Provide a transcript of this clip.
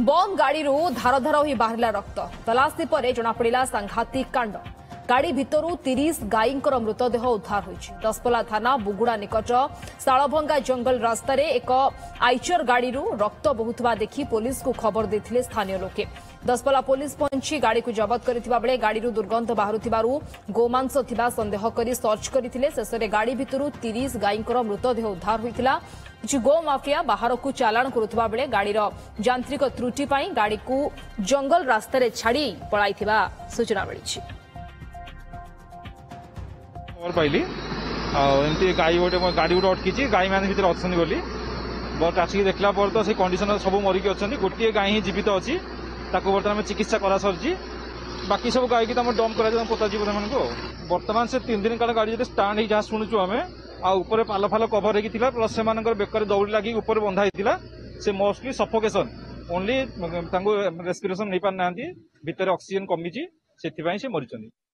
बम गाड़ी धार धार ही बाहर रक्त तलाशी पर जमापड़ा सांघातिक कांड गाड़ी भितर 30 गाई मृतदेह उद्धार होइछि। दसपल्ला थाना बुगुड़ा निकट शालभंगा जंगल रास्तार एक आइचर गाड़ी रक्त बहुवा देखि पुलिस को खबर देथिले स्थानीय लोके। दसपल्ला पुलिस पहुंची गाड़ी को जबत करथिबा बेले गाड़ी दुर्गंध बाहुथिबारु गोमांस थिबा संदेह करी सर्च करथिले। शेषरे गाड़ी भितर 30 गाई मृतदेह उद्धार होइतिला। किछि गो माफिया बाहर को चालाण करुथिबा बेले गाड़ीर यांत्रिक त्रुटि पई गाड़ी को जंगल रास्तार छाड़ी पळाइथिबा सूचना मिलिछि। खबर पाइली एमती गाई गोटे गाड़ी गोटे अटकी गाई मैंने भर अच्छा बोली बट आसिक देखला तो से कंडीशन सब मरिकी अच्छा गोटे गाई ही जीवित अच्छी बर्तमान चिकित्सा करा सरजी बाकी सब गाई की डम कर पोता जीव को बर्तमान से 3 दिन काल गाड़ी स्टाण्ड जहाँ शुणुचु आम आपर पाल फाल कभर होगी प्लस से बेकर दौड़ी लगी ऊपर बंधा होता से मोस्टली सफोकेशन ओनली रेस्पिरेशन नहीं पार ना भितर ऑक्सीजन कमी से मरी।